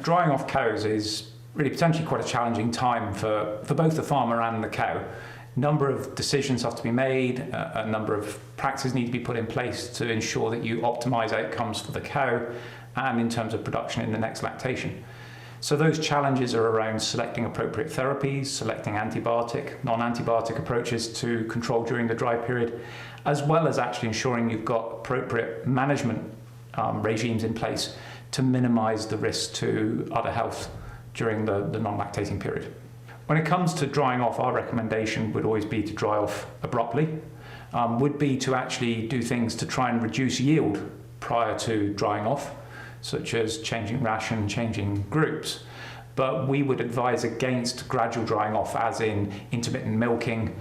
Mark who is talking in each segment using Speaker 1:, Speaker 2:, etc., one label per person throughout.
Speaker 1: Drying off cows is really potentially quite a challenging time for both the farmer and the cow. A number of decisions have to be made, a number of practices need to be put in place to ensure that you optimize outcomes for the cow and in terms of production in the next lactation. So those challenges are around selecting appropriate therapies, selecting antibiotic, non-antibiotic approaches to control during the dry period, as well as actually ensuring you've got appropriate management regimes in place to minimize the risk to udder health during the non-lactating period. When it comes to drying off, our recommendation would always be to dry off abruptly, would be to actually do things to try and reduce yield prior to drying off, such as changing ration, changing groups. But we would advise against gradual drying off, as in intermittent milking.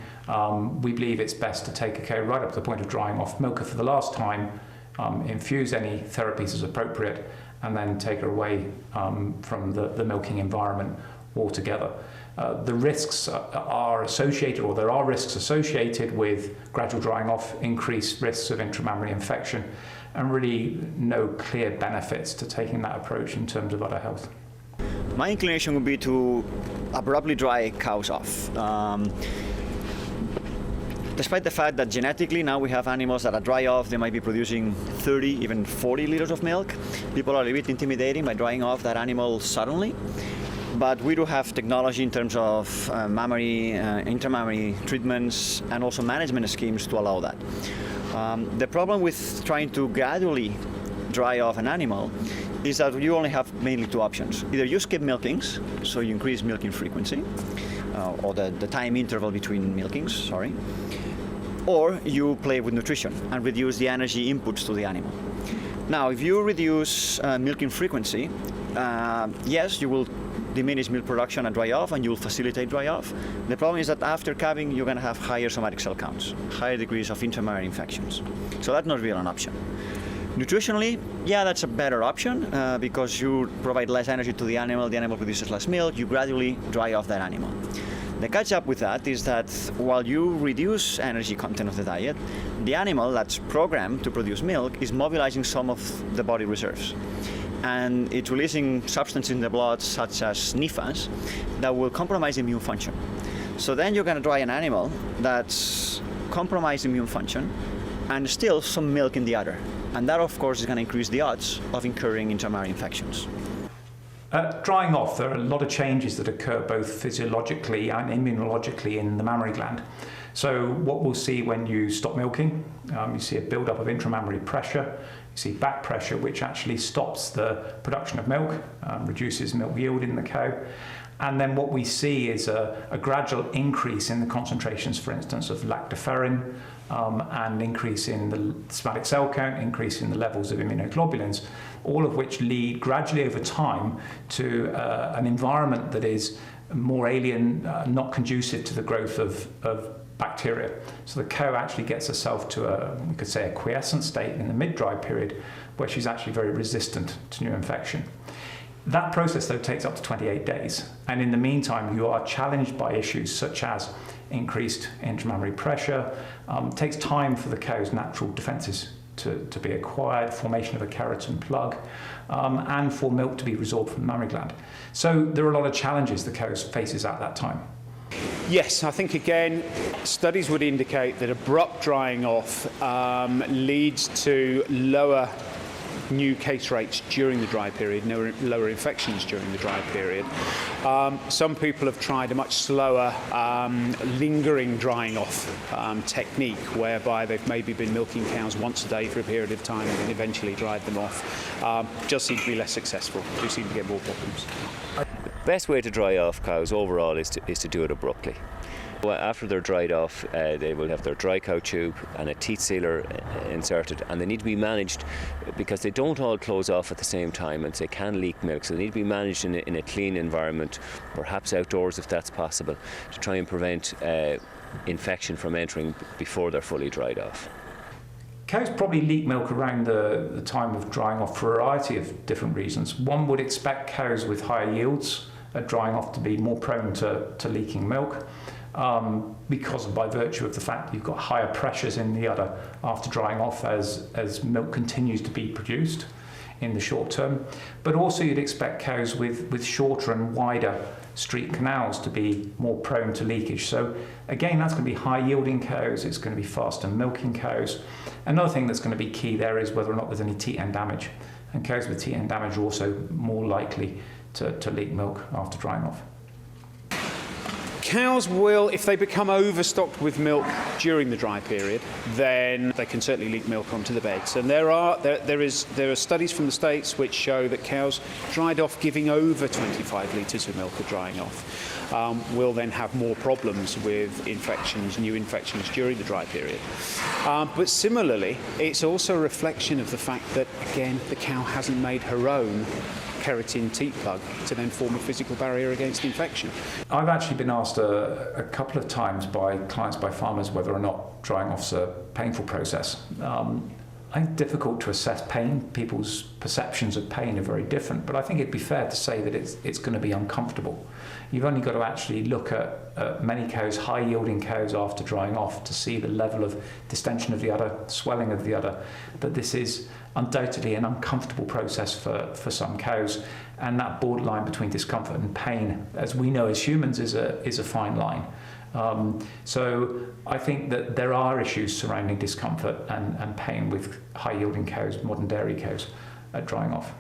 Speaker 1: We believe it's best to take a cow right up to the point of drying off, milk her for the last time, infuse any therapies as appropriate, and then take her away from the milking environment altogether. The risks are associated, or there are risks associated with gradual drying off, increased risks of intramammary infection, and really no clear benefits to taking that approach in terms of udder health.
Speaker 2: My inclination would be to abruptly dry cows off. Despite the fact that genetically now we have animals that are dry off, they might be producing 30, even 40 liters of milk. People are a little bit intimidating by drying off that animal suddenly. But we do have technology in terms of intramammary treatments and also management schemes to allow that. The problem with trying to gradually dry off an animal is that you only have mainly two options. Either you skip milkings, so you increase milking frequency, or the time interval between milkings, sorry, or you play with nutrition and reduce the energy inputs to the animal. Now, if you reduce milking frequency, yes, you will diminish milk production and dry off, and you will facilitate dry off. The problem is that after calving, you're going to have higher somatic cell counts, higher degrees of intramammary infections. So that's not really an option. Nutritionally, yeah, that's a better option because you provide less energy to the animal produces less milk, you gradually dry off that animal. The catch up with that is that while you reduce energy content of the diet, the animal that's programmed to produce milk is mobilizing some of the body reserves. And it's releasing substances in the blood, such as NIFAs, that will compromise immune function. So then you're going to dry an animal that's compromised immune function and still some milk in the udder. And that, of course, is going to increase the odds of incurring intramammary infections.
Speaker 1: Drying off, there are a lot of changes that occur both physiologically and immunologically in the mammary gland. So what we'll see when you stop milking, you see a build-up of intramammary pressure, you see back pressure, which actually stops the production of milk, reduces milk yield in the cow. And then what we see is a gradual increase in the concentrations, for instance, of lactoferrin, and increase in the somatic cell count, increase in the levels of immunoglobulins, all of which lead gradually over time to an environment that is more alien, not conducive to the growth of bacteria. So the cow actually gets herself to we could say, a quiescent state in the mid-dry period, where she's actually very resistant to new infection. That process, though, takes up to 28 days. And in the meantime, you are challenged by issues such as increased intramammary pressure. It takes time for the cow's natural defenses to be acquired, formation of a keratin plug, and for milk to be resorbed from the mammary gland. So there are a lot of challenges the cow faces at that time.
Speaker 3: Yes, I think again, studies would indicate that abrupt drying off leads to lower new case rates during the dry period, lower infections during the dry period. Some people have tried a much slower, lingering drying off technique, whereby they've maybe been milking cows once a day for a period of time and then eventually dried them off. Just seem to be less successful, do seem to get more problems.
Speaker 4: The best way to dry off cows overall is to do it abruptly. After they're dried off, they will have their dry cow tube and a teat sealer inserted, and they need to be managed because they don't all close off at the same time and they can leak milk, so they need to be managed in a clean environment, perhaps outdoors if that's possible, to try and prevent infection from entering before they're fully dried off.
Speaker 1: Cows probably leak milk around the time of drying off for a variety of different reasons. One would expect cows with higher yields at drying off to be more prone to leaking milk. Because by virtue of the fact that you've got higher pressures in the udder after drying off as milk continues to be produced. in the short term. But also you'd expect cows with shorter and wider street canals to be more prone to leakage. So again, that's going to be high yielding cows, it's going to be faster milking cows. Another thing that's going to be key there is whether or not there's any teat end damage. And cows with teat end damage are also more likely to leak milk after drying off.
Speaker 3: Cows will, if they become overstocked with milk during the dry period, then they can certainly leak milk onto the beds. And there are studies from the States which show that cows dried off giving over 25 litres of milk at drying off will then have more problems with infections, new infections during the dry period. But similarly, it's also a reflection of the fact that, again, the cow hasn't made her own keratin teat plug to then form a physical barrier against infection.
Speaker 1: I've actually been asked a couple of times by clients, by farmers, whether or not drying off's a painful process. I think it's difficult to assess pain. People's perceptions of pain are very different, but I think it'd be fair to say that it's going to be uncomfortable. You've only got to actually look at many cows, high-yielding cows after drying off, to see the level of distension of the udder, swelling of the udder, that this is undoubtedly an uncomfortable process for some cows, and that borderline between discomfort and pain, as we know as humans, is a fine line. So I think that there are issues surrounding discomfort and pain with high-yielding cows, modern dairy cows, at drying off.